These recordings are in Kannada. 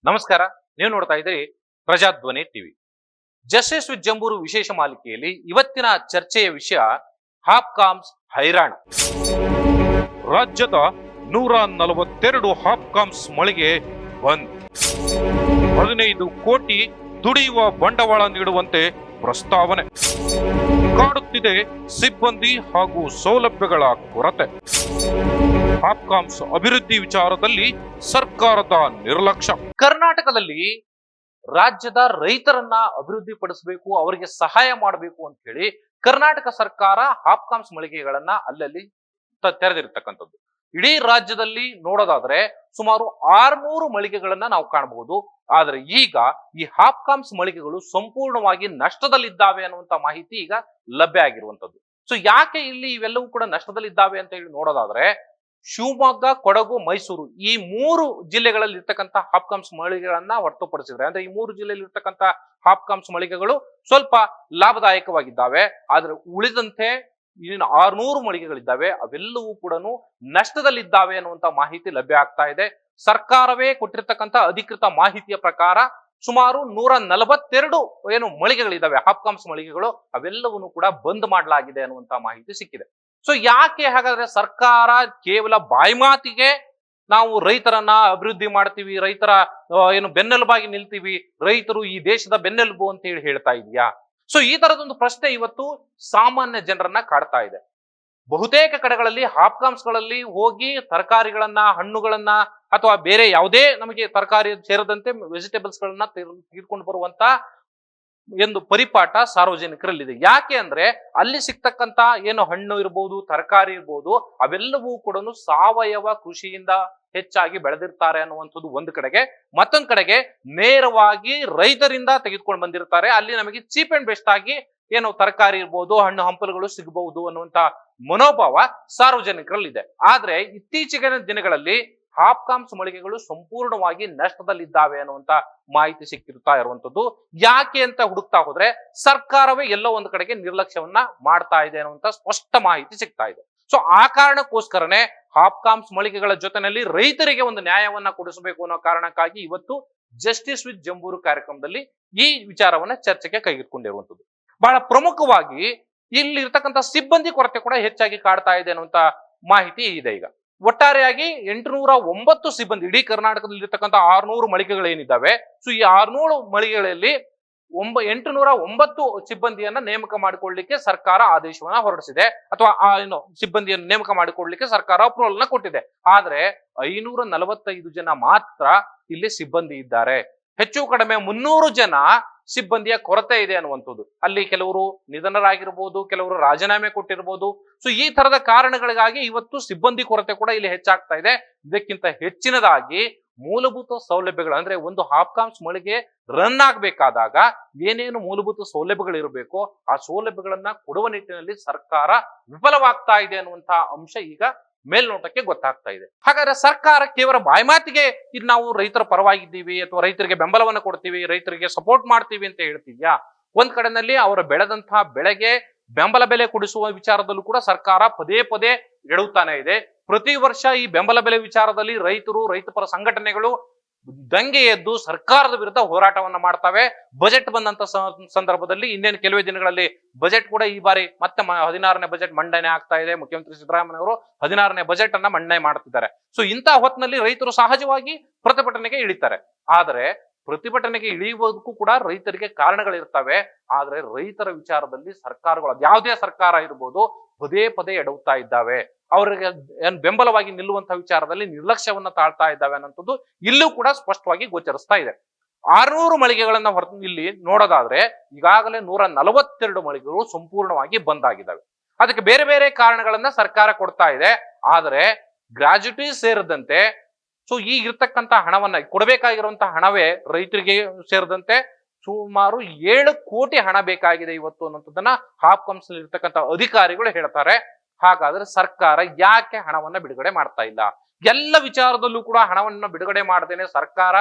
ನಮಸ್ಕಾರ. ನೀವು ನೋಡ್ತಾ ಇದ್ದೀರಿ Prajadhwani TV. Justice with Jambur ವಿಶೇಷ ಮಾಲಿಕೆಯಲ್ಲಿ ಇವತ್ತಿನ ಚರ್ಚೆಯ ವಿಷಯ ಹಾಪ್ಕಾಮ್ಸ್ ಹೈರಾಣ. ರಾಜ್ಯದ 142 ಹಾಪ್ಕಾಮ್ಸ್ ಮಳಿಗೆ ಬಂದ್. 15 ಕೋಟಿ ದುಡಿಯುವ ಬಂಡವಾಳ ನೀಡುವಂತೆ ಪ್ರಸ್ತಾವನೆ. ಕಾಡುತ್ತಿದೆ ಸಿಬ್ಬಂದಿ ಹಾಗೂ ಸೌಲಭ್ಯಗಳ ಕೊರತೆ. ಹಾಪ್ಕಾಮ್ಸ್ ಅಭಿವೃದ್ಧಿ ವಿಚಾರದಲ್ಲಿ ಸರ್ಕಾರದ ನಿರ್ಲಕ್ಷ್ಯ. ಕರ್ನಾಟಕದಲ್ಲಿ ರಾಜ್ಯದ ರೈತರನ್ನ ಅಭಿವೃದ್ಧಿ ಪಡಿಸಬೇಕು, ಅವರಿಗೆ ಸಹಾಯ ಮಾಡಬೇಕು ಅಂತ ಹೇಳಿ ಕರ್ನಾಟಕ ಸರ್ಕಾರ ಹಾಪ್ಕಾಮ್ಸ್ ಮಳಿಗೆಗಳನ್ನ ಅಲ್ಲಲ್ಲಿ ತೆರೆದಿರ್ತಕ್ಕಂಥದ್ದು. ಇಡೀ ರಾಜ್ಯದಲ್ಲಿ ನೋಡೋದಾದ್ರೆ ಸುಮಾರು 600 ಮಳಿಗೆಗಳನ್ನ ನಾವು ಕಾಣಬಹುದು. ಆದ್ರೆ ಈಗ ಈ ಹಾಪ್ಕಾಮ್ಸ್ ಮಳಿಗೆಗಳು ಸಂಪೂರ್ಣವಾಗಿ ನಷ್ಟದಲ್ಲಿದ್ದಾವೆ ಅನ್ನುವಂತ ಮಾಹಿತಿ ಈಗ ಲಭ್ಯ ಆಗಿರುವಂತದ್ದು. ಸೊ ಯಾಕೆ ಇಲ್ಲಿ ಇವೆಲ್ಲವೂ ಕೂಡ ನಷ್ಟದಲ್ಲಿದ್ದಾವೆ ಅಂತ ಹೇಳಿ ನೋಡೋದಾದ್ರೆ, ಶಿವಮೊಗ್ಗ, ಕೊಡಗು, ಮೈಸೂರು ಈ 3 ಜಿಲ್ಲೆಗಳಲ್ಲಿ ಇರ್ತಕ್ಕಂಥ ಹಾಪ್ಕಾಮ್ಸ್ ಮಳಿಗೆಗಳನ್ನ ಹೊರತುಪಡಿಸಿದ್ರೆ, ಅಂದ್ರೆ ಈ 3 ಜಿಲ್ಲೆಯಲ್ಲಿ ಇರ್ತಕ್ಕಂಥ ಹಾಪ್ಕಾಮ್ಸ್ ಮಳಿಗೆಗಳು ಸ್ವಲ್ಪ ಲಾಭದಾಯಕವಾಗಿದ್ದಾವೆ. ಆದ್ರೆ ಉಳಿದಂತೆ ಇನ್ನು 600 ಮಳಿಗೆಗಳಿದ್ದಾವೆ, ಅವೆಲ್ಲವೂ ಕೂಡ ನಷ್ಟದಲ್ಲಿದ್ದಾವೆ ಅನ್ನುವಂತ ಮಾಹಿತಿ ಲಭ್ಯ ಆಗ್ತಾ ಇದೆ. ಸರ್ಕಾರವೇ ಕೊಟ್ಟಿರ್ತಕ್ಕಂಥ ಅಧಿಕೃತ ಮಾಹಿತಿಯ ಪ್ರಕಾರ ಸುಮಾರು 142 ಮಳಿಗೆಗಳಿದ್ದಾವೆ, ಹಾಪ್ಕಾಮ್ಸ್ ಮಳಿಗೆಗಳು, ಅವೆಲ್ಲವನ್ನೂ ಕೂಡ ಬಂದ್ ಮಾಡಲಾಗಿದೆ ಅನ್ನುವಂತ ಮಾಹಿತಿ ಸಿಕ್ಕಿದೆ. ಸೊ ಯಾಕೆ ಹಾಗಾದ್ರೆ ಸರ್ಕಾರ ಕೇವಲ ಬಾಯ್ಮಾತಿಗೆ ನಾವು ರೈತರನ್ನ ಅಭಿವೃದ್ಧಿ ಮಾಡ್ತೀವಿ, ರೈತರ ಬೆನ್ನೆಲುಬಾಗಿ ನಿಲ್ತೀವಿ, ರೈತರು ಈ ದೇಶದ ಬೆನ್ನೆಲುಬು ಅಂತ ಹೇಳಿ ಹೇಳ್ತಾ ಇದೆಯಾ? ಸೊ ಈ ತರದೊಂದು ಪ್ರಶ್ನೆ ಇವತ್ತು ಸಾಮಾನ್ಯ ಜನರನ್ನ ಕಾಡ್ತಾ ಇದೆ. ಬಹುತೇಕ ಕಡೆಗಳಲ್ಲಿ ಹಾಪ್ಕಾಮ್ಸ್ ಗಳಲ್ಲಿ ಹೋಗಿ ತರಕಾರಿಗಳನ್ನ, ಹಣ್ಣುಗಳನ್ನ ಅಥವಾ ಬೇರೆ ಯಾವುದೇ ನಮಗೆ ತರಕಾರಿ ಸೇರಿದಂತೆ ವೆಜಿಟೇಬಲ್ಸ್ ಗಳನ್ನ ತೆಗೆದುಕೊಂಡು ಬರುವಂತ ಒಂದು ಪರಿಪಾಠ ಸಾರ್ವಜನಿಕರಲ್ಲಿದೆ. ಯಾಕೆ ಅಂದ್ರೆ ಅಲ್ಲಿ ಸಿಗ್ತಕ್ಕಂತ ಹಣ್ಣು ಇರ್ಬೋದು, ತರಕಾರಿ ಇರ್ಬೋದು, ಅವೆಲ್ಲವೂ ಕೂಡ ಸಾವಯವ ಕೃಷಿಯಿಂದ ಹೆಚ್ಚಾಗಿ ಬೆಳೆದಿರ್ತಾರೆ ಅನ್ನುವಂಥದ್ದು ಒಂದು ಕಡೆಗೆ. ಮತ್ತೊಂದು ಕಡೆಗೆ ನೇರವಾಗಿ ರೈತರಿಂದ ತೆಗೆದುಕೊಂಡು ಬಂದಿರ್ತಾರೆ. ಅಲ್ಲಿ ನಮಗೆ ಚೀಪ್ ಅಂಡ್ ಬೆಸ್ಟ್ ಆಗಿ ತರಕಾರಿ ಇರ್ಬೋದು, ಹಣ್ಣು ಹಂಪಲುಗಳು ಸಿಗಬಹುದು ಅನ್ನುವಂತ ಮನೋಭಾವ ಸಾರ್ವಜನಿಕರಲ್ಲಿದೆ. ಆದ್ರೆ ಇತ್ತೀಚಿನ ದಿನಗಳಲ್ಲಿ ಹಾಪ್ಕಾಮ್ಸ್ ಮಳಿಗೆಗಳು ಸಂಪೂರ್ಣವಾಗಿ ನಷ್ಟದಲ್ಲಿದ್ದಾವೆ ಅನ್ನುವಂತ ಮಾಹಿತಿ ಸಿಕ್ಕಿರ್ತಾ ಇರುವಂತದ್ದು. ಯಾಕೆ ಅಂತ ಹುಡುಕ್ತಾ ಹೋದ್ರೆ ಸರ್ಕಾರವೇ ಎಲ್ಲೋ ಒಂದು ಕಡೆಗೆ ನಿರ್ಲಕ್ಷ್ಯವನ್ನ ಮಾಡ್ತಾ ಇದೆ ಅನ್ನುವಂತ ಸ್ಪಷ್ಟ ಮಾಹಿತಿ ಸಿಗ್ತಾ ಇದೆ. ಸೊ ಆ ಕಾರಣಕ್ಕೋಸ್ಕರನೇ ಹಾಪ್ಕಾಮ್ಸ್ ಮಳಿಗೆಗಳ ಜೊತೆನಲ್ಲಿ ರೈತರಿಗೆ ಒಂದು ನ್ಯಾಯವನ್ನ ಕೊಡಿಸಬೇಕು ಅನ್ನೋ ಕಾರಣಕ್ಕಾಗಿ ಇವತ್ತು ಜಸ್ಟಿಸ್ ವಿತ್ ಜಂಬೂರು ಕಾರ್ಯಕ್ರಮದಲ್ಲಿ ಈ ವಿಚಾರವನ್ನ ಚರ್ಚೆಗೆ ಕೈಗೆತ್ತಿಕೊಂಡಿರುವಂತದ್ದು. ಬಹಳ ಪ್ರಮುಖವಾಗಿ ಇಲ್ಲಿ ಇರ್ತಕ್ಕಂಥ ಸಿಬ್ಬಂದಿ ಕೊರತೆ ಕೂಡ ಹೆಚ್ಚಾಗಿ ಕಾಡ್ತಾ ಇದೆ ಅನ್ನುವಂತ ಮಾಹಿತಿ ಇದೆ. ಈಗ ಒಟ್ಟಾರೆಯಾಗಿ 809 ಸಿಬ್ಬಂದಿ, ಇಡೀ ಕರ್ನಾಟಕದಲ್ಲಿ ಇರ್ತಕ್ಕಂಥ 600 ಮಳಿಗೆಗಳೇನಿದ್ದಾವೆ, ಸೊ ಈ 600 ಮಳಿಗೆಗಳಲ್ಲಿ 809 ಸಿಬ್ಬಂದಿಯನ್ನ ನೇಮಕ ಮಾಡಿಕೊಳ್ಳಲಿಕ್ಕೆ ಸರ್ಕಾರ ಆದೇಶವನ್ನ ಹೊರಡಿಸಿದೆ, ಅಥವಾ ಸಿಬ್ಬಂದಿಯನ್ನು ನೇಮಕ ಮಾಡಿಕೊಳ್ಳಲಿಕ್ಕೆ ಸರ್ಕಾರ ಅಪ್ರೂವಲ್ ನ ಕೊಟ್ಟಿದೆ. ಆದ್ರೆ 545 ಜನ ಮಾತ್ರ ಇಲ್ಲಿ ಸಿಬ್ಬಂದಿ ಇದ್ದಾರೆ. ಹೆಚ್ಚು ಕಡಿಮೆ 300 ಜನ ಸಿಬ್ಬಂದಿಯ ಕೊರತೆ ಇದೆ ಅನ್ನುವಂಥದ್ದು. ಅಲ್ಲಿ ಕೆಲವರು ನಿಧನರಾಗಿರ್ಬೋದು, ಕೆಲವರು ರಾಜೀನಾಮೆ ಕೊಟ್ಟಿರ್ಬೋದು. ಸೊ ಈ ತರದ ಕಾರಣಗಳಿಗಾಗಿ ಇವತ್ತು ಸಿಬ್ಬಂದಿ ಕೊರತೆ ಕೂಡ ಇಲ್ಲಿ ಹೆಚ್ಚಾಗ್ತಾ ಇದೆ. ಇದಕ್ಕಿಂತ ಹೆಚ್ಚಿನದಾಗಿ ಮೂಲಭೂತ ಸೌಲಭ್ಯಗಳು, ಅಂದ್ರೆ ಒಂದು ಹಾಪ್ಕಾಮ್ಸ್ ಮಳಿಗೆ ರನ್ ಆಗ್ಬೇಕಾದಾಗ ಏನೇನು ಮೂಲಭೂತ ಸೌಲಭ್ಯಗಳು ಇರಬೇಕು, ಆ ಸೌಲಭ್ಯಗಳನ್ನ ಕೊಡುವ ನಿಟ್ಟಿನಲ್ಲಿ ಸರ್ಕಾರ ವಿಫಲವಾಗ್ತಾ ಇದೆ ಅನ್ನುವಂತ ಅಂಶ ಈಗ ಮೇಲ್ನೋಟಕ್ಕೆ ಗೊತ್ತಾಗ್ತಾ ಇದೆ. ಹಾಗಾದ್ರೆ ಸರ್ಕಾರ ಕೇವಲ ಬಾಯ್ಮಾತಿಗೆ ಇದು ನಾವು ರೈತರ ಪರವಾಗಿದ್ದೀವಿ ಅಥವಾ ರೈತರಿಗೆ ಬೆಂಬಲವನ್ನು ಕೊಡ್ತೀವಿ, ರೈತರಿಗೆ ಸಪೋರ್ಟ್ ಮಾಡ್ತೀವಿ ಅಂತ ಹೇಳ್ತಿದ್ಯಾ? ಒಂದ್ ಕಡೆನಲ್ಲಿ ಅವರ ಬೆಳೆದಂತಹ ಬೆಳೆಗೆ ಬೆಂಬಲ ಬೆಲೆ ಕೊಡಿಸುವ ವಿಚಾರದಲ್ಲೂ ಕೂಡ ಸರ್ಕಾರ ಪದೇ ಪದೇ ಎಡುತ್ತಾನೆ ಇದೆ. ಪ್ರತಿ ವರ್ಷ ಈ ಬೆಂಬಲ ಬೆಲೆ ವಿಚಾರದಲ್ಲಿ ರೈತರು, ರೈತಪರ ಸಂಘಟನೆಗಳು ದಂಗೆ ಎದ್ದು ಸರ್ಕಾರದ ವಿರುದ್ಧ ಹೋರಾಟವನ್ನ ಮಾಡ್ತವೆ. ಬಜೆಟ್ ಬಂದಂತ ಸಂದರ್ಭದಲ್ಲಿ ಇನ್ನೇನು ಕೆಲವೇ ದಿನಗಳಲ್ಲಿ ಬಜೆಟ್ ಕೂಡ ಈ ಬಾರಿ ಮತ್ತೆ 16ನೇ ಬಜೆಟ್ ಮಂಡನೆ ಆಗ್ತಾ ಇದೆ. ಮುಖ್ಯಮಂತ್ರಿ ಸಿದ್ದರಾಮಯ್ಯ ಅವರು 16ನೇ ಬಜೆಟ್ ಅನ್ನ ಮಂಡನೆ ಮಾಡ್ತಿದ್ದಾರೆ. ಸೊ ಇಂತಹ ಹೊತ್ತಿನಲ್ಲಿ ರೈತರು ಸಹಜವಾಗಿ ಪ್ರತಿಭಟನೆಗೆ ಇಳಿತಾರೆ. ಆದ್ರೆ ಪ್ರತಿಭಟನೆಗೆ ಇಳಿಯುವುದಕ್ಕೂ ಕೂಡ ರೈತರಿಗೆ ಕಾರಣಗಳಿರ್ತವೆ. ಆದ್ರೆ ರೈತರ ವಿಚಾರದಲ್ಲಿ ಸರ್ಕಾರಗಳು, ಯಾವುದೇ ಸರ್ಕಾರ ಇರ್ಬೋದು, ಪದೇ ಪದೇ ಎಡವುತ್ತಾ ಇದ್ದಾವೆ. ಅವರಿಗೆ ಬೆಂಬಲವಾಗಿ ನಿಲ್ಲುವಂತಹ ವಿಚಾರದಲ್ಲಿ ನಿರ್ಲಕ್ಷ್ಯವನ್ನ ತಾಳ್ತಾ ಇದ್ದಾವೆ ಅನ್ನೋಂಥದ್ದು ಇಲ್ಲೂ ಕೂಡ ಸ್ಪಷ್ಟವಾಗಿ ಗೋಚರಿಸ್ತಾ ಇದೆ. 600 ಮಳಿಗೆಗಳನ್ನ ಇಲ್ಲಿ ನೋಡೋದಾದ್ರೆ ಈಗಾಗಲೇ 142 ಮಳಿಗೆಗಳು ಸಂಪೂರ್ಣವಾಗಿ ಬಂದ್ ಆಗಿದ್ದಾವೆ. ಅದಕ್ಕೆ ಬೇರೆ ಬೇರೆ ಕಾರಣಗಳನ್ನ ಸರ್ಕಾರ ಕೊಡ್ತಾ ಇದೆ. ಆದ್ರೆ ಗ್ರಾಜ್ಯುಟಿ ಸೇರಿದಂತೆ ಸೊ ಈಗ ಇರ್ತಕ್ಕಂಥ ಹಣವನ್ನ, ಕೊಡಬೇಕಾಗಿರುವಂತಹ ಹಣವೇ ರೈತರಿಗೆ ಸೇರಿದಂತೆ ಸುಮಾರು 7 ಕೋಟಿ ಹಣ ಬೇಕಾಗಿದೆ ಇವತ್ತು ಅನ್ನೋದನ್ನ ಹಾಪ್ಕಾಮ್ಸ್ ಇರ್ತಕ್ಕಂಥ ಅಧಿಕಾರಿಗಳು ಹೇಳ್ತಾರೆ. ಹಾಗಾದ್ರೆ ಸರ್ಕಾರ ಯಾಕೆ ಹಣವನ್ನ ಬಿಡುಗಡೆ ಮಾಡ್ತಾ ಇಲ್ಲ? ಎಲ್ಲ ವಿಚಾರದಲ್ಲೂ ಕೂಡ ಹಣವನ್ನ ಬಿಡುಗಡೆ ಮಾಡದೇನೆ ಸರ್ಕಾರ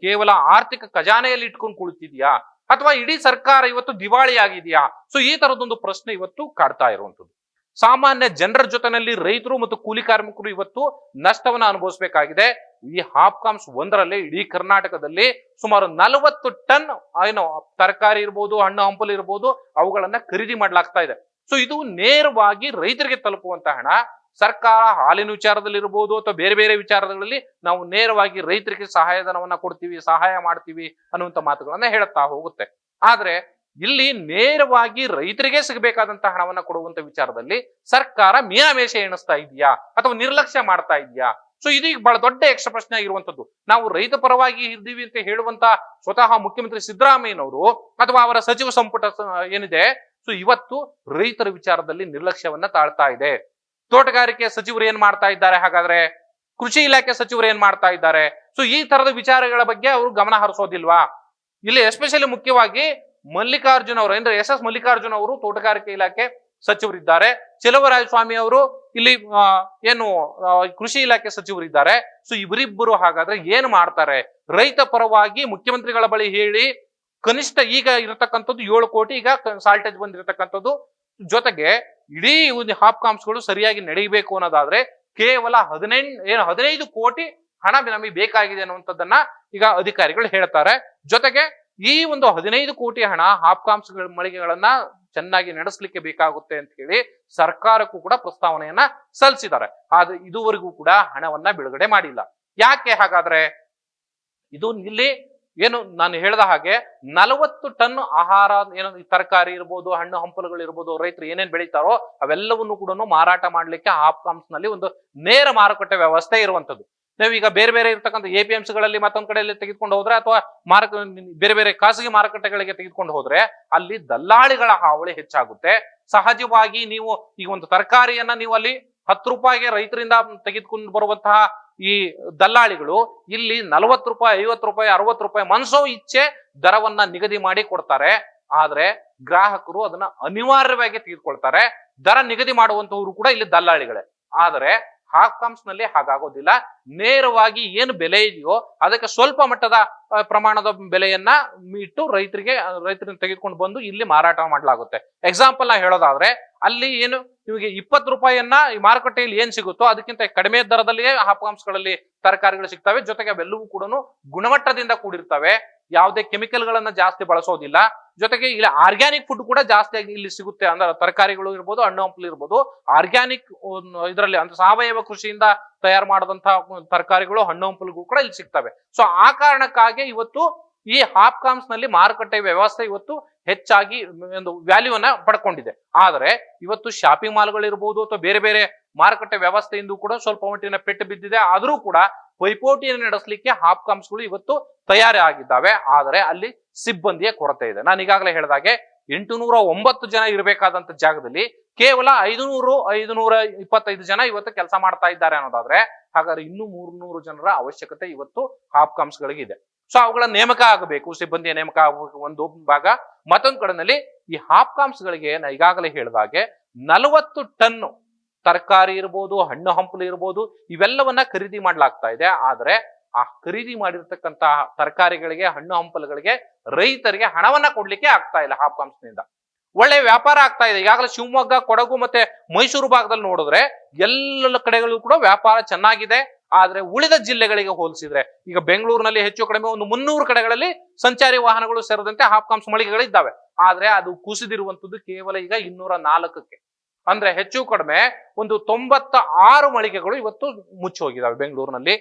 ಕೇವಲ ಆರ್ಥಿಕ ಖಜಾನೆಯಲ್ಲಿ ಇಟ್ಕೊಂಡು ಕುಳಿತಿದ್ಯಾ, ಅಥವಾ ಇಡೀ ಸರ್ಕಾರ ಇವತ್ತು ದಿವಾಳಿ ಆಗಿದೆಯಾ? ಸೊ ಈ ತರದೊಂದು ಪ್ರಶ್ನೆ ಇವತ್ತು ಕಾಡ್ತಾ ಇರುವಂತದ್ದು. ಸಾಮಾನ್ಯ ಜನರ ಜೊತೆನಲ್ಲಿ ರೈತರು ಮತ್ತು ಕೂಲಿ ಕಾರ್ಮಿಕರು ಇವತ್ತು ನಷ್ಟವನ್ನ ಅನುಭವಿಸಬೇಕಾಗಿದೆ. ಈ ಹಾಪ್ಕಾಮ್ಸ್ ಒಂದರಲ್ಲಿ ಇಡೀ ಕರ್ನಾಟಕದಲ್ಲಿ ಸುಮಾರು 40 ಟನ್ ಏನು ತರಕಾರಿ ಇರ್ಬೋದು, ಹಣ್ಣು ಹಂಪಲು ಇರ್ಬೋದು, ಅವುಗಳನ್ನ ಖರೀದಿ ಮಾಡ್ಲಾಗ್ತಾ ಇದೆ. ಸೊ ಇದು ನೇರವಾಗಿ ರೈತರಿಗೆ ತಲುಪುವಂತ ಹಣ. ಸರ್ಕಾರ ಹಾಲಿನ ವಿಚಾರದಲ್ಲಿ ಇರ್ಬೋದು ಅಥವಾ ಬೇರೆ ಬೇರೆ ವಿಚಾರಗಳಲ್ಲಿ ನಾವು ನೇರವಾಗಿ ರೈತರಿಗೆ ಸಹಾಯಧನವನ್ನ ಕೊಡ್ತೀವಿ, ಸಹಾಯ ಮಾಡ್ತೀವಿ ಅನ್ನುವಂಥ ಮಾತುಗಳನ್ನ ಹೇಳುತ್ತಾ ಹೋಗುತ್ತೆ. ಆದ್ರೆ ಇಲ್ಲಿ ನೇರವಾಗಿ ರೈತರಿಗೆ ಸಿಗಬೇಕಾದಂತಹ ಹಣವನ್ನ ಕೊಡುವಂತ ವಿಚಾರದಲ್ಲಿ ಸರ್ಕಾರ ಮೀನಾಮೇಷ ಎಣಿಸ್ತಾ ಇದೆಯಾ ಅಥವಾ ನಿರ್ಲಕ್ಷ್ಯ ಮಾಡ್ತಾ ಇದೆಯಾ? ಸೊ ಇದೀಗ ಬಹಳ ದೊಡ್ಡ ಯಕ್ಷ ಪ್ರಶ್ನೆ ಆಗಿರುವಂತದ್ದು. ನಾವು ರೈತ ಪರವಾಗಿ ಇದ್ದೀವಿ ಅಂತ ಹೇಳುವಂತ ಸ್ವತಃ ಮುಖ್ಯಮಂತ್ರಿ ಸಿದ್ದರಾಮಯ್ಯನವರು ಅಥವಾ ಅವರ ಸಚಿವ ಸಂಪುಟ ಏನಿದೆ, ಸೊ ಇವತ್ತು ರೈತರ ವಿಚಾರದಲ್ಲಿ ನಿರ್ಲಕ್ಷ್ಯವನ್ನ ತಾಳ್ತಾ ಇದೆ. ತೋಟಗಾರಿಕೆ ಸಚಿವರು ಏನ್ ಮಾಡ್ತಾ ಇದ್ದಾರೆ? ಹಾಗಾದ್ರೆ ಕೃಷಿ ಇಲಾಖೆ ಸಚಿವರು ಏನ್ ಮಾಡ್ತಾ ಇದ್ದಾರೆ? ಸೊ ಈ ತರದ ವಿಚಾರಗಳ ಬಗ್ಗೆ ಅವರು ಗಮನ ಹರಿಸೋದಿಲ್ವಾ? ಇಲ್ಲಿ ಎಸ್ಪೆಷಲಿ ಮುಖ್ಯವಾಗಿ ಮಲ್ಲಿಕಾರ್ಜುನ್ ಅವರು ಅಂದ್ರೆ ಎಸ್ ಮಲ್ಲಿಕಾರ್ಜುನ್ ಅವರು ತೋಟಗಾರಿಕೆ ಇಲಾಖೆ ಸಚಿವರಿದ್ದಾರೆ. ಚೆಲುವರಾಯಸ್ವಾಮಿ ಅವರು ಇಲ್ಲಿ ಏನು ಕೃಷಿ ಇಲಾಖೆ ಸಚಿವರಿದ್ದಾರೆ. ಸೊ ಇವರಿಬ್ಬರು ಹಾಗಾದ್ರೆ ಏನ್ ಮಾಡ್ತಾರೆ? ರೈತ ಪರವಾಗಿ ಮುಖ್ಯಮಂತ್ರಿಗಳ ಬಳಿ ಹೇಳಿ ಕನಿಷ್ಠ ಈಗ ಇರತಕ್ಕಂಥದ್ದು 7 ಕೋಟಿ ಈಗ ಸಾಲ್ಟೇಜ್ ಬಂದಿರತಕ್ಕಂಥದ್ದು, ಜೊತೆಗೆ ಇಡೀ ಹಾಪ್ಕಾಮ್ಸ್ಗಳು ಸರಿಯಾಗಿ ನಡೆಯಬೇಕು ಅನ್ನೋದಾದ್ರೆ ಕೇವಲ 15 ಕೋಟಿ ಹಣ ನಮಗೆ ಬೇಕಾಗಿದೆ ಅನ್ನುವಂಥದ್ದನ್ನ ಈಗ ಅಧಿಕಾರಿಗಳು ಹೇಳ್ತಾರೆ. ಜೊತೆಗೆ ಈ ಒಂದು 15 ಕೋಟಿ ಹಣ ಹಾಪ್ಕಾಮ್ಸ್ ಮಳಿಗೆಗಳನ್ನ ಚೆನ್ನಾಗಿ ನಡೆಸಲಿಕ್ಕೆ ಬೇಕಾಗುತ್ತೆ ಅಂತ ಹೇಳಿ ಸರ್ಕಾರಕ್ಕೂ ಕೂಡ ಪ್ರಸ್ತಾವನೆಯನ್ನ ಸಲ್ಲಿಸಿದ್ದಾರೆ. ಆದ್ರೆ ಇದುವರೆಗೂ ಕೂಡ ಹಣವನ್ನ ಬಿಡುಗಡೆ ಮಾಡಿಲ್ಲ. ಯಾಕೆ ಹಾಗಾದ್ರೆ? ಇದು ಇಲ್ಲಿ ಏನು ನಾನು ಹೇಳಿದ ಹಾಗೆ 40 ಟನ್ ಆಹಾರ, ಏನು ತರಕಾರಿ ಇರ್ಬೋದು, ಹಣ್ಣು ಹಂಪಲುಗಳು ಇರ್ಬೋದು, ರೈತರು ಏನೇನ್ ಬೆಳೀತಾರೋ ಅವೆಲ್ಲವನ್ನು ಕೂಡ ಮಾರಾಟ ಮಾಡ್ಲಿಕ್ಕೆ ಹಾಪ್ಕಾಮ್ಸ್ ನಲ್ಲಿ ಒಂದು ನೇರ ಮಾರುಕಟ್ಟೆ ವ್ಯವಸ್ಥೆ ಇರುವಂತದ್ದು. ನಾವೀಗ ಬೇರೆ ಬೇರೆ ಇರ್ತಕ್ಕಂಥ APMCಗಳಲ್ಲಿ ಮತ್ತೊಂದ್ ಕಡೆಯಲ್ಲಿ ತೆಗೆದುಕೊಂಡು ಹೋದ್ರೆ ಅಥವಾ ಬೇರೆ ಬೇರೆ ಖಾಸಗಿ ಮಾರುಕಟ್ಟೆಗಳಿಗೆ ತೆಗೆದುಕೊಂಡು ಹೋದ್ರೆ ಅಲ್ಲಿ ದಲ್ಲಾಳಿಗಳ ಹಾವಳಿ ಹೆಚ್ಚಾಗುತ್ತೆ. ಸಹಜವಾಗಿ ನೀವು ಈಗ ಒಂದು ತರಕಾರಿಯನ್ನ ನೀವು ಅಲ್ಲಿ 10 ರೂಪಾಯಿಗೆ ರೈತರಿಂದ ತೆಗೆದುಕೊಂಡು ಬರುವಂತಹ ಈ ದಲ್ಲಾಳಿಗಳು ಇಲ್ಲಿ 40 ರೂಪಾಯಿ, 50 ರೂಪಾಯಿ, 60 ರೂಪಾಯಿ ಮನಸೋ ಇಚ್ಛೆ ದರವನ್ನ ನಿಗದಿ ಮಾಡಿ ಕೊಡ್ತಾರೆ. ಆದ್ರೆ ಗ್ರಾಹಕರು ಅದನ್ನ ಅನಿವಾರ್ಯವಾಗಿ ತೆಗೆದುಕೊಳ್ತಾರೆ. ದರ ನಿಗದಿ ಮಾಡುವಂತವರು ಕೂಡ ಇಲ್ಲಿ ದಲ್ಲಾಳಿಗಳೇ. ಆದ್ರೆ ಹಾಪ್ಕಾಮ್ಸ್ ನಲ್ಲಿ ಹಾಗಾಗೋದಿಲ್ಲ. ನೇರವಾಗಿ ಏನು ಬೆಲೆ ಇದೆಯೋ ಅದಕ್ಕೆ ಸ್ವಲ್ಪ ಮಟ್ಟದ ಪ್ರಮಾಣದ ಬೆಲೆಯನ್ನ ಇಟ್ಟು ರೈತರನ್ನ ತೆಗೆದುಕೊಂಡು ಬಂದು ಇಲ್ಲಿ ಮಾರಾಟ ಮಾಡಲಾಗುತ್ತೆ. ಎಕ್ಸಾಂಪಲ್ ನಾ ಹೇಳೋದಾದ್ರೆ ಅಲ್ಲಿ ಏನು ನಿಮಗೆ 20 ರೂಪಾಯಿಯನ್ನ ಈ ಮಾರುಕಟ್ಟೆಯಲ್ಲಿ ಏನ್ ಸಿಗುತ್ತೋ ಅದಕ್ಕಿಂತ ಕಡಿಮೆ ದರದಲ್ಲಿಯೇ ಹಾಪ್ಕಾಮ್ಸ್ ಗಳಲ್ಲಿ ತರಕಾರಿಗಳು ಸಿಗ್ತವೆ. ಜೊತೆಗೆ ಅವೆಲ್ಲವೂ ಕೂಡ ಗುಣಮಟ್ಟದಿಂದ ಕೂಡಿರ್ತವೆ, ಯಾವುದೇ ಕೆಮಿಕಲ್ ಗಳನ್ನ ಜಾಸ್ತಿ ಬಳಸೋದಿಲ್ಲ. ಜೊತೆಗೆ ಇಲ್ಲಿ ಆರ್ಗ್ಯಾನಿಕ್ ಫುಡ್ ಕೂಡ ಜಾಸ್ತಿಯಾಗಿ ಇಲ್ಲಿ ಸಿಗುತ್ತೆ. ಅಂದ್ರೆ ತರಕಾರಿಗಳು ಇರ್ಬೋದು, ಹಣ್ಣು ಹಂಪಲು ಇರ್ಬೋದು, ಆರ್ಗ್ಯಾನಿಕ್ ಇದರಲ್ಲಿ ಅಂದ್ರೆ ಸಾವಯವ ಕೃಷಿಯಿಂದ ತಯಾರು ಮಾಡಿದಂತಹ ತರಕಾರಿಗಳು, ಹಣ್ಣು ಹಂಪಲುಗಳು ಕೂಡ ಇಲ್ಲಿ ಸಿಗ್ತವೆ. ಸೊ ಆ ಕಾರಣಕ್ಕಾಗಿ ಇವತ್ತು ಈ ಹಾಪ್ಕಾಮ್ಸ್ ನಲ್ಲಿ ಮಾರುಕಟ್ಟೆ ವ್ಯವಸ್ಥೆ ಇವತ್ತು ಹೆಚ್ಚಾಗಿ ಒಂದು ವ್ಯಾಲ್ಯೂನ ಪಡ್ಕೊಂಡಿದೆ. ಆದ್ರೆ ಇವತ್ತು ಶಾಪಿಂಗ್ ಮಾಲ್ಗಳಿರ್ಬೋದು ಅಥವಾ ಬೇರೆ ಬೇರೆ ಮಾರುಕಟ್ಟೆ ವ್ಯವಸ್ಥೆಯಿಂದ ಕೂಡ ಸ್ವಲ್ಪ ಮಟ್ಟಿನ ಪೆಟ್ಟು ಬಿದ್ದಿದೆ. ಆದ್ರೂ ಕೂಡ ಪೈಪೋಟಿಯನ್ನು ನಡೆಸಲಿಕ್ಕೆ ಹಾಪ್ಕಾಮ್ಸ್ಗಳು ಇವತ್ತು ತಯಾರಿ ಆಗಿದ್ದಾವೆ. ಆದರೆ ಅಲ್ಲಿ ಸಿಬ್ಬಂದಿಯ ಕೊರತೆ ಇದೆ. ನಾನು ಈಗಾಗಲೇ ಹೇಳಿದಾಗೆ 809 ಜನ ಇರಬೇಕಾದಂತ ಜಾಗದಲ್ಲಿ ಕೇವಲ 525 ಜನ ಇವತ್ತು ಕೆಲಸ ಮಾಡ್ತಾ ಇದ್ದಾರೆ ಅನ್ನೋದಾದ್ರೆ ಹಾಗಾದ್ರೆ ಇನ್ನೂ 300 ಜನರ ಅವಶ್ಯಕತೆ ಇವತ್ತು ಹಾಪ್ಕಾಮ್ಸ್ ಗಳಿಗಿದೆ. ಸೊ ಅವುಗಳ ನೇಮಕ ಆಗಬೇಕು, ಸಿಬ್ಬಂದಿಯ ನೇಮಕ ಆಗಬೇಕು ಒಂದು ಭಾಗ. ಮತ್ತೊಂದು ಕಡೆನಲ್ಲಿ ಈ ಹಾಪ್ಕಾಮ್ಸ್ ಗಳಿಗೆ ನಾ ಈಗಾಗಲೇ ಹೇಳಿದಾಗೆ 40 ಟನ್ ತರಕಾರಿ ಇರ್ಬೋದು, ಹಣ್ಣು ಹಂಪಲು ಇರ್ಬೋದು, ಇವೆಲ್ಲವನ್ನ ಖರೀದಿ ಮಾಡ್ಲಾಗ್ತಾ ಇದೆ. ಆದ್ರೆ ಆ ಖರೀದಿ ಮಾಡಿರ್ತಕ್ಕಂತಹ ತರಕಾರಿಗಳಿಗೆ, ಹಣ್ಣು ಹಂಪಲುಗಳಿಗೆ ರೈತರಿಗೆ ಹಣವನ್ನ ಕೊಡ್ಲಿಕ್ಕೆ ಆಗ್ತಾ ಇಲ್ಲ. ಹಾಪ್ಕಾಮ್ಸ್ ನಿಂದ ಒಳ್ಳೆ ವ್ಯಾಪಾರ ಆಗ್ತಾ ಇದೆ. ಈಗಾಗಲೇ ಶಿವಮೊಗ್ಗ, ಕೊಡಗು ಮತ್ತೆ ಮೈಸೂರು ಭಾಗದಲ್ಲಿ ನೋಡಿದ್ರೆ ಎಲ್ಲ ಕಡೆಗಳು ಕೂಡ ವ್ಯಾಪಾರ ಚೆನ್ನಾಗಿದೆ. ಆದ್ರೆ ಉಳಿದ ಜಿಲ್ಲೆಗಳಿಗೆ ಹೋಲಿಸಿದ್ರೆ ಈಗ ಬೆಂಗಳೂರಿನಲ್ಲಿ ಹೆಚ್ಚು ಕಡಿಮೆ ಒಂದು 300 ಕಡೆಗಳಲ್ಲಿ ಸಂಚಾರಿ ವಾಹನಗಳು ಸೇರಿದಂತೆ ಹಾಪ್ಕಾಮ್ಸ್ ಮಳಿಗೆಗಳಿದ್ದಾವೆ. ಆದ್ರೆ ಅದು ಕುಸಿದಿರುವಂತದ್ದು ಕೇವಲ ಈಗ 204ಕ್ಕೆ. ಅಂದ್ರೆ ಹೆಚ್ಚು ಕಡಿಮೆ ಒಂದು 96 ಮಳಿಗೆಗಳು ಇವತ್ತು ಮುಚ್ಚಿ ಹೋಗಿದಾವೆ ಬೆಂಗಳೂರಿನಲ್ಲಿ.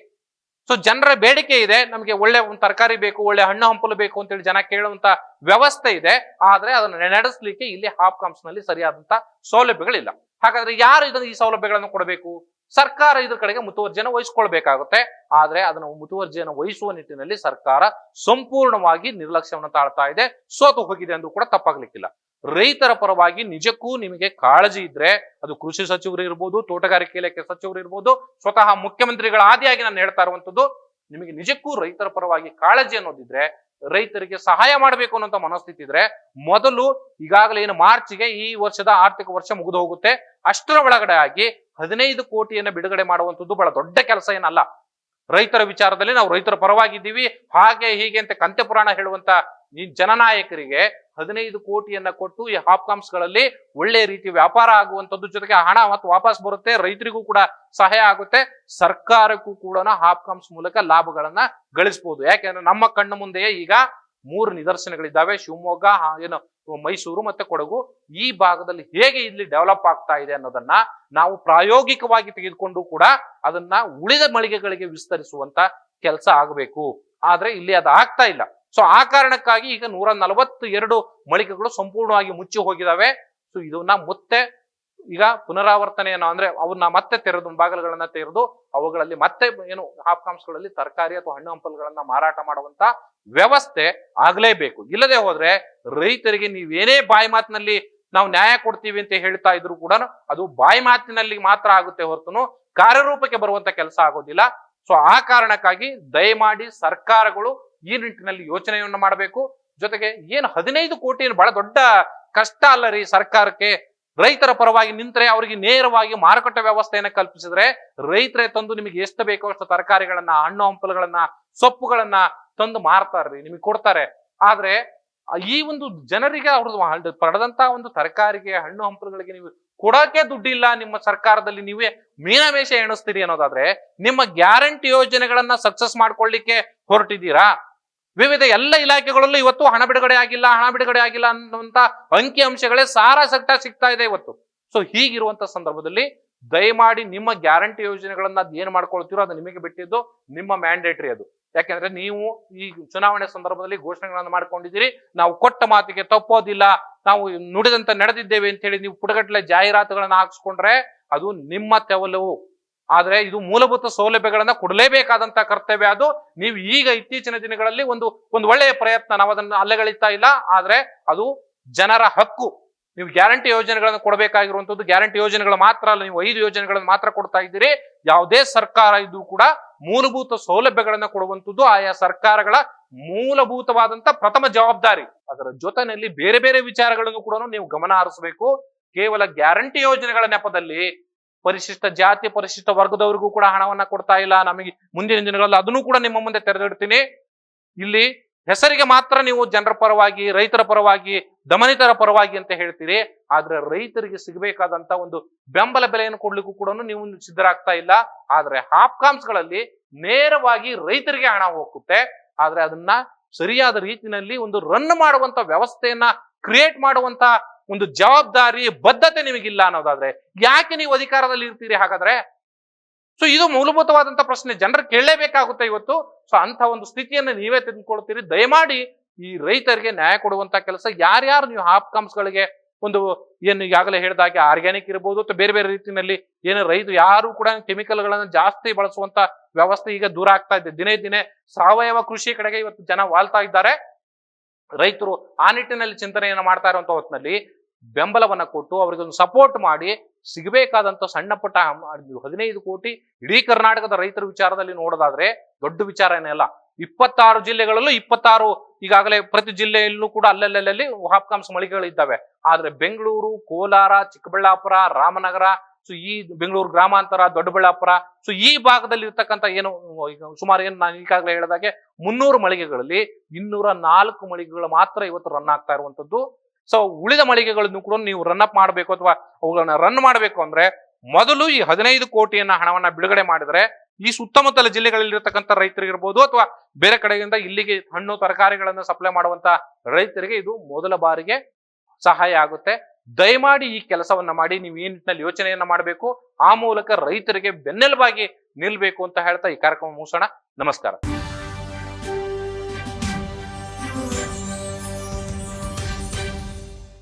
ಸೊ ಜನರ ಬೇಡಿಕೆ ಇದೆ, ನಮಗೆ ಒಳ್ಳೆ ಒಂದು ತರಕಾರಿ ಬೇಕು, ಒಳ್ಳೆ ಹಣ್ಣು ಹಂಪಲು ಬೇಕು ಅಂತೇಳಿ ಜನ ಕೇಳುವಂತ ವ್ಯವಸ್ಥೆ ಇದೆ. ಆದ್ರೆ ಅದನ್ನ ನಡೆಸಲಿಕ್ಕೆ ಇಲ್ಲಿ ಹಾಪ್ಕಾಮ್ಸ್ ನಲ್ಲಿ ಸರಿಯಾದಂತ ಸೌಲಭ್ಯಗಳಿಲ್ಲ. ಹಾಗಾದ್ರೆ ಯಾರು ಈ ಸೌಲಭ್ಯಗಳನ್ನು ಕೊಡಬೇಕು? ಸರ್ಕಾರ ಇದ್ರ ಕಡೆಗೆ ಮುತುವರ್ಜಿಯನ್ನು ವಹಿಸ್ಕೊಳ್ಬೇಕಾಗುತ್ತೆ. ಆದ್ರೆ ಅದನ್ನು ಮುತುವರ್ಜಿಯನ್ನು ವಹಿಸುವ ನಿಟ್ಟಿನಲ್ಲಿ ಸರ್ಕಾರ ಸಂಪೂರ್ಣವಾಗಿ ನಿರ್ಲಕ್ಷ್ಯವನ್ನು ತಾಳ್ತಾ ಇದೆ, ಸೋತು ಹೋಗಿದೆ ಎಂದು ಕೂಡ ತಪ್ಪಾಗ್ಲಿಕ್ಕಿಲ್ಲ. ರೈತರ ಪರವಾಗಿ ನಿಜಕ್ಕೂ ನಿಮಗೆ ಕಾಳಜಿ ಇದ್ರೆ ಅದು ಕೃಷಿ ಸಚಿವರು ಇರ್ಬೋದು, ತೋಟಗಾರಿಕೆ ಇಲಾಖೆ ಸಚಿವರು ಇರ್ಬೋದು, ಸ್ವತಃ ಮುಖ್ಯಮಂತ್ರಿಗಳ ಆದಿಯಾಗಿ ನಾನು ಹೇಳ್ತಾ ಇರುವಂತದ್ದು, ನಿಮಗೆ ನಿಜಕ್ಕೂ ರೈತರ ಪರವಾಗಿ ಕಾಳಜಿ ಅನ್ನೋದಿದ್ರೆ, ರೈತರಿಗೆ ಸಹಾಯ ಮಾಡಬೇಕು ಅನ್ನೋ ಮನಸ್ಥಿತಿ ಇದ್ರೆ ಮೊದಲು ಈಗಾಗಲೇ ಏನು ಮಾರ್ಚ್ಗೆ ಈ ವರ್ಷದ ಆರ್ಥಿಕ ವರ್ಷ ಮುಗಿದು ಹೋಗುತ್ತೆ, ಅಷ್ಟರ ಒಳಗಡೆ ಆಗಿ 15 ಕೋಟಿಯನ್ನು ಬಿಡುಗಡೆ ಮಾಡುವಂತದ್ದು ಬಹಳ ದೊಡ್ಡ ಕೆಲಸ ಏನಲ್ಲ. ರೈತರ ವಿಚಾರದಲ್ಲಿ ನಾವು ರೈತರ ಪರವಾಗಿದ್ದೀವಿ ಹಾಗೆ ಹೀಗೆ ಅಂತ ಕಂತೆ ಪುರಾಣ ಹೇಳುವಂತ ಈ ಜನನಾಯಕರಿಗೆ 15 ಕೋಟಿಯನ್ನ ಕೊಟ್ಟು ಈ ಹಾಪ್ಕಾಮ್ಸ್ ಗಳಲ್ಲಿ ಒಳ್ಳೆ ರೀತಿ ವ್ಯಾಪಾರ ಆಗುವಂತದ್ದು, ಜೊತೆಗೆ ಹಣ ಮತ್ತು ವಾಪಸ್ ಬರುತ್ತೆ, ರೈತರಿಗೂ ಕೂಡ ಸಹಾಯ ಆಗುತ್ತೆ, ಸರ್ಕಾರಕ್ಕೂ ಕೂಡ ಹಾಪ್ಕಾಮ್ಸ್ ಮೂಲಕ ಲಾಭಗಳನ್ನ ಗಳಿಸಬಹುದು. ಯಾಕೆಂದ್ರೆ ನಮ್ಮ ಕಣ್ಣು ಮುಂದೆಯೇ ಈಗ 3 ನಿದರ್ಶನಗಳಿದ್ದಾವೆ. ಶಿವಮೊಗ್ಗ, ಏನು ಮೈಸೂರು ಮತ್ತೆ ಕೊಡಗು, ಈ ಭಾಗದಲ್ಲಿ ಹೇಗೆ ಇಲ್ಲಿ ಡೆವಲಪ್ ಆಗ್ತಾ ಇದೆ ಅನ್ನೋದನ್ನ ನಾವು ಪ್ರಾಯೋಗಿಕವಾಗಿ ತೆಗೆದುಕೊಂಡು ಕೂಡ ಅದನ್ನ ಉಳಿದ ಮಳಿಗೆಗಳಿಗೆ ವಿಸ್ತರಿಸುವಂತ ಕೆಲಸ ಆಗಬೇಕು. ಆದ್ರೆ ಇಲ್ಲಿ ಅದು ಆಗ್ತಾ ಇಲ್ಲ. ಸೊ ಆ ಕಾರಣಕ್ಕಾಗಿ ಈಗ 142 ಮಳಿಗೆಗಳು ಸಂಪೂರ್ಣವಾಗಿ ಮುಚ್ಚಿ ಹೋಗಿದಾವೆ. ಸೊ ಇದನ್ನ ಮತ್ತೆ ಈಗ ಪುನರಾವರ್ತನೆಯನ್ನು ಅಂದ್ರೆ ಅವನ್ನ ಮತ್ತೆ ತೆರೆದು ಬಾಗಿಲುಗಳನ್ನ ತೆರೆದು ಅವುಗಳಲ್ಲಿ ಮತ್ತೆ ಏನು ಹಾಪ್ಕಾಮ್ಸ್ಗಳಲ್ಲಿ ತರಕಾರಿ ಅಥವಾ ಹಣ್ಣು ಹಂಪಲುಗಳನ್ನ ಮಾರಾಟ ಮಾಡುವಂತ ವ್ಯವಸ್ಥೆ ಆಗ್ಲೇಬೇಕು. ಇಲ್ಲದೆ ಹೋದ್ರೆ ರೈತರಿಗೆ ನೀವೇನೇ ಬಾಯಿ ಮಾತಿನಲ್ಲಿ ನಾವು ನ್ಯಾಯ ಕೊಡ್ತೀವಿ ಅಂತ ಹೇಳ್ತಾ ಇದ್ರು ಕೂಡ ಅದು ಬಾಯಿ ಮಾತಿನಲ್ಲಿ ಮಾತ್ರ ಆಗುತ್ತೆ ಹೊರತು ಕಾರ್ಯರೂಪಕ್ಕೆ ಬರುವಂತ ಕೆಲಸ ಆಗೋದಿಲ್ಲ. ಸೊ ಆ ಕಾರಣಕ್ಕಾಗಿ ದಯಮಾಡಿ ಸರ್ಕಾರಗಳು ಈ ನಿಟ್ಟಿನಲ್ಲಿ ಯೋಚನೆಯನ್ನ ಮಾಡಬೇಕು. ಜೊತೆಗೆ ಏನು 15 ಕೋಟಿ ಬಹಳ ದೊಡ್ಡ ಕಷ್ಟ ಅಲ್ಲ ರೀ ಸರ್ಕಾರಕ್ಕೆ. ರೈತರ ಪರವಾಗಿ ನಿಂತರೆ ಅವರಿಗೆ ನೇರವಾಗಿ ಮಾರುಕಟ್ಟೆ ವ್ಯವಸ್ಥೆಯನ್ನ ಕಲ್ಪಿಸಿದ್ರೆ ರೈತರೇ ತಂದು ನಿಮಗೆ ಎಷ್ಟು ಬೇಕೋ ಅಷ್ಟು ತರಕಾರಿಗಳನ್ನ, ಹಣ್ಣು ಹಂಪಲುಗಳನ್ನ, ಸೊಪ್ಪುಗಳನ್ನ ತಂದು ಮಾರ್ತಾರ್ರಿ, ನಿಮಗೆ ಕೊಡ್ತಾರೆ. ಆದ್ರೆ ಈ ಒಂದು ಜನರಿಗೆ ಅವ್ರದ್ದು ಪಡೆದಂತ ಒಂದು ತರಕಾರಿಗೆ, ಹಣ್ಣು ಹಂಪಲುಗಳಿಗೆ ನೀವು ಕೊಡೋಕೆ ದುಡ್ಡಿಲ್ಲ, ನಿಮ್ಮ ಸರ್ಕಾರದಲ್ಲಿ ನೀವೇ ಮೀನಮೇಷ ಎಣಿಸ್ತೀರಿ ಅನ್ನೋದಾದ್ರೆ ನಿಮ್ಮ ಗ್ಯಾರಂಟಿ ಯೋಜನೆಗಳನ್ನ ಸಕ್ಸಸ್ ಮಾಡ್ಕೊಳ್ಳಿಕ್ಕೆ ಹೊರಟಿದ್ದೀರಾ? ವಿವಿಧ ಎಲ್ಲ ಇಲಾಖೆಗಳಲ್ಲೂ ಇವತ್ತು ಹಣ ಬಿಡುಗಡೆ ಆಗಿಲ್ಲ ಅನ್ನುವಂತ ಅಂಕಿ ಅಂಶಗಳೇ ಸಾರಾಸಗಟ ಸಿಗ್ತಾ ಇದೆ ಇವತ್ತು. ಸೊ ಹೀಗಿರುವಂತ ಸಂದರ್ಭದಲ್ಲಿ ದಯಮಾಡಿ ನಿಮ್ಮ ಗ್ಯಾರಂಟಿ ಯೋಜನೆಗಳನ್ನ ಏನ್ ಮಾಡ್ಕೊಳ್ತೀರೋ ಅದು ನಿಮಗೆ ಬಿಟ್ಟಿದ್ದು, ನಿಮ್ಮ ಮ್ಯಾಂಡೇಟರಿ ಅದು. ಯಾಕೆಂದ್ರೆ ನೀವು ಈ ಚುನಾವಣೆ ಸಂದರ್ಭದಲ್ಲಿ ಘೋಷಣೆಗಳನ್ನ ಮಾಡ್ಕೊಂಡಿದ್ದೀರಿ, ನಾವು ಕೊಟ್ಟ ಮಾತಿಗೆ ತಪ್ಪೋದಿಲ್ಲ, ನಾವು ನುಡಿದಂತ ನಡೆದಿದ್ದೇವೆ ಅಂತ ಹೇಳಿ ನೀವು ಪುಟಗಟ್ಟಲೆ ಜಾಹೀರಾತುಗಳನ್ನ ಹಾಕ್ಸ್ಕೊಂಡ್ರೆ ಅದು ನಿಮ್ಮ ತೆವಲವು. ಆದ್ರೆ ಇದು ಮೂಲಭೂತ ಸೌಲಭ್ಯಗಳನ್ನ ಕೊಡಲೇಬೇಕಾದಂತ ಕರ್ತವ್ಯ. ಅದು ನೀವು ಈಗ ಇತ್ತೀಚಿನ ದಿನಗಳಲ್ಲಿ ಒಂದು ಒಳ್ಳೆಯ ಪ್ರಯತ್ನ, ನಾವು ಅದನ್ನ ಅಲ್ಲೆಗಳಿತಾ ಇಲ್ಲ, ಆದ್ರೆ ಅದು ಜನರ ಹಕ್ಕು. ನೀವು ಗ್ಯಾರಂಟಿ ಯೋಜನೆಗಳನ್ನು ಕೊಡಬೇಕಾಗಿರುವಂತದ್ದು ಗ್ಯಾರಂಟಿ ಯೋಜನೆಗಳು ಮಾತ್ರ ಅಲ್ಲ, ನೀವು 5 ಯೋಜನೆಗಳನ್ನು ಮಾತ್ರ ಕೊಡ್ತಾ ಇದ್ದೀರಿ. ಯಾವುದೇ ಸರ್ಕಾರ ಇದು ಕೂಡ ಮೂಲಭೂತ ಸೌಲಭ್ಯಗಳನ್ನ ಕೊಡುವಂತದ್ದು ಆಯಾ ಸರ್ಕಾರಗಳ ಮೂಲಭೂತವಾದಂತ ಪ್ರಥಮ ಜವಾಬ್ದಾರಿ. ಅದರ ಜೊತೆಯಲ್ಲಿ ಬೇರೆ ಬೇರೆ ವಿಚಾರಗಳನ್ನು ಕೂಡ ನೀವು ಗಮನ ಹರಿಸಬೇಕು. ಕೇವಲ ಗ್ಯಾರಂಟಿ ಯೋಜನೆಗಳ ನೆಪದಲ್ಲಿ ಪರಿಶಿಷ್ಟ ಜಾತಿ, ಪರಿಶಿಷ್ಟ ವರ್ಗದವರಿಗೂ ಕೂಡ ಹಣವನ್ನ ಕೊಡ್ತಾ ಇಲ್ಲ. ನಮಗೆ ಮುಂದಿನ ದಿನಗಳಲ್ಲಿ ಅದನ್ನು ಕೂಡ ನಿಮ್ಮ ಮುಂದೆ ತೆರೆದಿಡ್ತೀನಿ. ಇಲ್ಲಿ ಹೆಸರಿಗೆ ಮಾತ್ರ ನೀವು ಜನರ ಪರವಾಗಿ, ರೈತರ ಪರವಾಗಿ, ದಮನಿತರ ಪರವಾಗಿ ಅಂತ ಹೇಳ್ತೀರಿ. ಆದ್ರೆ ರೈತರಿಗೆ ಸಿಗಬೇಕಾದಂತ ಒಂದು ಬೆಂಬಲ ಬೆಲೆಯನ್ನು ಕೊಡ್ಲಿಕ್ಕೂ ಕೂಡ ನೀವು ಸಿದ್ಧರಾಗ್ತಾ ಇಲ್ಲ. ಆದ್ರೆ ಹಾಪ್ಕಾಮ್ಸ್ ಗಳಲ್ಲಿ ನೇರವಾಗಿ ರೈತರಿಗೆ ಹಣ ಹೋಗುತ್ತೆ. ಆದ್ರೆ ಅದನ್ನ ಸರಿಯಾದ ರೀತಿಯಲ್ಲಿ ಒಂದು ರನ್ ಮಾಡುವಂತ ವ್ಯವಸ್ಥೆಯನ್ನ ಕ್ರಿಯೇಟ್ ಮಾಡುವಂತ ಒಂದು ಜವಾಬ್ದಾರಿ, ಬದ್ಧತೆ ನಿಮಗಿಲ್ಲ ಅನ್ನೋದಾದ್ರೆ ಯಾಕೆ ನೀವು ಅಧಿಕಾರದಲ್ಲಿ ಇರ್ತೀರಿ ಹಾಗಾದ್ರೆ? ಸೊ ಇದು ಮೂಲಭೂತವಾದಂತ ಪ್ರಶ್ನೆ, ಜನರು ಕೇಳಲೇಬೇಕಾಗುತ್ತೆ ಇವತ್ತು. ಸೊ ಅಂತ ಒಂದು ಸ್ಥಿತಿಯನ್ನು ನೀವೇ ತೆಗೆದುಕೊಳ್ತೀರಿ. ದಯಮಾಡಿ ಈ ರೈತರಿಗೆ ನ್ಯಾಯ ಕೊಡುವಂತ ಕೆಲಸ, ಯಾರ್ಯಾರು ನೀವು ಹಾಪ್ಕಾಮ್ಸ್ ಗಳಿಗೆ ಒಂದು ಏನು ಈಗಾಗಲೇ ಹೇಳಿದಾಗೆ ಆರ್ಗ್ಯಾನಿಕ್ ಇರಬಹುದು ಅಥವಾ ಬೇರೆ ಬೇರೆ ರೀತಿಯಲ್ಲಿ ಏನು ರೈತ ಯಾರು ಕೂಡ ಕೆಮಿಕಲ್ ಗಳನ್ನ ಜಾಸ್ತಿ ಬಳಸುವಂತ ವ್ಯವಸ್ಥೆ ಈಗ ದೂರ ಆಗ್ತಾ ಇದೆ. ದಿನೇ ದಿನೇ ಸಾವಯವ ಕೃಷಿ ಕಡೆಗೆ ಇವತ್ತು ಜನ ವಾಲ್ತಾ ಇದ್ದಾರೆ. ರೈತರು ಆ ನಿಟ್ಟಿನಲ್ಲಿ ಚಿಂತನೆಯನ್ನು ಮಾಡ್ತಾ ಇರುವಂತ ಹೊತ್ತಿನಲ್ಲಿ ಬೆಂಬಲವನ್ನ ಕೊಟ್ಟು ಅವರಿಗೆ ಒಂದು ಸಪೋರ್ಟ್ ಮಾಡಿ ಸಿಗಬೇಕಾದಂತ ಸಣ್ಣ ಪುಟ್ಟ 15 ಕೋಟಿ ಇಡೀ ಕರ್ನಾಟಕದ ರೈತರ ವಿಚಾರದಲ್ಲಿ ನೋಡೋದಾದ್ರೆ ದೊಡ್ಡ ವಿಚಾರ ಏನೆಲ್ಲ. 26 ಜಿಲ್ಲೆಗಳಲ್ಲೂ 26 ಈಗಾಗಲೇ ಪ್ರತಿ ಜಿಲ್ಲೆಯಲ್ಲೂ ಕೂಡ ಅಲ್ಲಲ್ಲಿ ಹಾಪ್ಕಾಮ್ಸ್ ಮಳಿಗೆಗಳು ಇದ್ದಾವೆ. ಆದ್ರೆ ಬೆಂಗಳೂರು, ಕೋಲಾರ, ಚಿಕ್ಕಬಳ್ಳಾಪುರ, ರಾಮನಗರ, ಸೊ ಈ ಬೆಂಗಳೂರು ಗ್ರಾಮಾಂತರ, ದೊಡ್ಡಬಳ್ಳಾಪುರ, ಸೊ ಈ ಭಾಗದಲ್ಲಿ ಇರ್ತಕ್ಕಂಥ ಏನು ಸುಮಾರು ಏನು ನಾನು ಈಗಾಗಲೇ ಹೇಳಿದಾಗೆ 300 ಮಳಿಗೆಗಳಲ್ಲಿ 204 ಮಳಿಗೆಗಳು ಮಾತ್ರ ಇವತ್ತು ರನ್ ಆಗ್ತಾ ಇರುವಂತದ್ದು. ಸೊ ಉಳಿದ ಮಳಿಗೆಗಳನ್ನು ಕೂಡ ನೀವು ರನ್ ಅಪ್ ಮಾಡಬೇಕು ಅಥವಾ ಅವುಗಳನ್ನ ರನ್ ಮಾಡಬೇಕು ಅಂದ್ರೆ ಮೊದಲು ಈ 15 ಕೋಟಿಯನ್ನ ಹಣವನ್ನ ಬಿಡುಗಡೆ ಮಾಡಿದ್ರೆ ಈ ಸುತ್ತಮುತ್ತಲ ಜಿಲ್ಲೆಗಳಲ್ಲಿ ಇರತಕ್ಕಂಥ ರೈತರಿಗಿರ್ಬೋದು ಅಥವಾ ಬೇರೆ ಕಡೆಯಿಂದ ಇಲ್ಲಿಗೆ ಹಣ್ಣು ತರಕಾರಿಗಳನ್ನು ಸಪ್ಲೈ ಮಾಡುವಂತ ರೈತರಿಗೆ ಇದು ಮೊದಲ ಬಾರಿಗೆ ಸಹಾಯ ಆಗುತ್ತೆ. ದಯಮಾಡಿ ಈ ಕೆಲಸವನ್ನ ಮಾಡಿ ನೀವು ಈ ನಿಟ್ಟಿನಲ್ಲಿ ಯೋಚನೆಯನ್ನ ಮಾಡಬೇಕು. ಆ ಮೂಲಕ ರೈತರಿಗೆ ಬೆನ್ನೆಲುಬಾಗಿ ನಿಲ್ಬೇಕು ಅಂತ ಹೇಳ್ತಾ ಈ ಕಾರ್ಯಕ್ರಮ ಮುಗಿಸೋಣ. ನಮಸ್ಕಾರ.